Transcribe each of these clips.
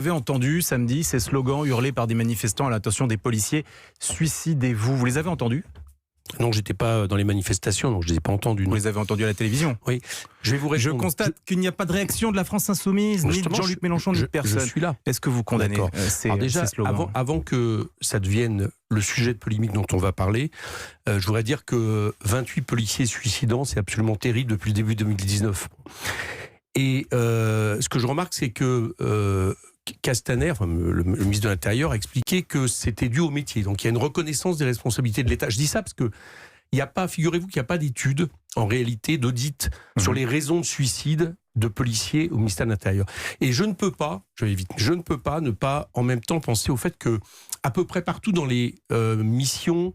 Vous avez entendu samedi ces slogans hurlés par des manifestants à l'attention des policiers « Suicidez-vous ». Vous les avez entendus? Non, j'étais pas dans les manifestations, donc je ne les ai pas entendus. Vous les avez entendus à la télévision? Oui. Je vais vous répondre. Je constate qu'il n'y a pas de réaction de la France Insoumise, ni de Jean-Luc Mélenchon, ni de personne. Je suis là. Est-ce que vous condamnez ces slogans? Avant que ça devienne le sujet de polémique dont on va parler, je voudrais dire que 28 policiers suicidants, c'est absolument terrible depuis le début 2019. Et ce que je remarque, c'est que Castaner, le ministre de l'Intérieur, a expliqué que c'était dû au métier. Donc il y a une reconnaissance des responsabilités de l'État. Je dis ça parce que il n'y a pas, figurez-vous qu'il n'y a pas d'études, en réalité, d'audit sur les raisons de suicide de policiers au ministère de l'Intérieur. Et je ne peux pas, je vais vite, je ne peux pas ne pas en même temps penser au fait que à peu près partout dans les missions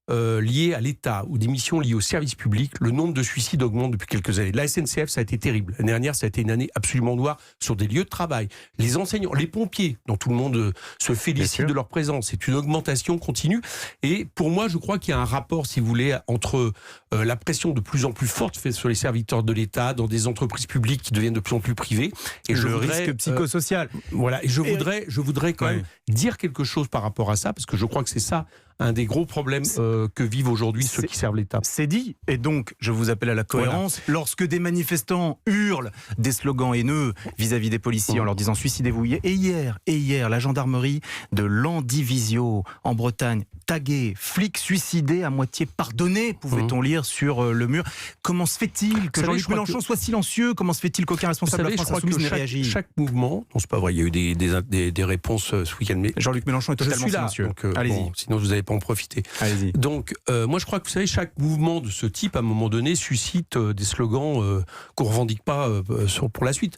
liées à l'État ou des missions liées au service public, le nombre de suicides augmente depuis quelques années. La SNCF, ça a été terrible. L'année dernière, ça a été une année absolument noire sur des lieux de travail. Les enseignants, les pompiers, dont tout le monde se félicite de leur présence. C'est une augmentation continue. Et pour moi, je crois qu'il y a un rapport, si vous voulez, entre la pression de plus en plus forte faite sur les serviteurs de l'État, dans des entreprises publiques qui deviennent de plus en plus privées. Et le risque psychosocial. Voilà. Et je voudrais quand même dire quelque chose par rapport à ça, parce que je crois que c'est ça un des gros problèmes que vivent aujourd'hui ceux qui servent l'État. C'est dit, et donc je vous appelle à la cohérence. Voilà. Lorsque des manifestants hurlent des slogans haineux vis-à-vis des policiers en leur disant « suicidez-vous », et hier, la gendarmerie de Landivisio en Bretagne, tagué, flic suicidé à moitié pardonné, pouvait-on lire sur le mur. Comment se fait-il que Jean-Luc Mélenchon soit silencieux? Comment se fait-il qu'aucun responsable de la France Insoumise n'ait réagi? Chaque mouvement, non c'est pas vrai, il y a eu des réponses ce week-end. Mais Jean-Luc Mélenchon est totalement silencieux. Allez-y. Sinon vous n'allez pas en profiter. Allez-y. Donc moi je crois que vous savez, chaque mouvement de ce type à un moment donné suscite des slogans qu'on ne revendique pas pour la suite.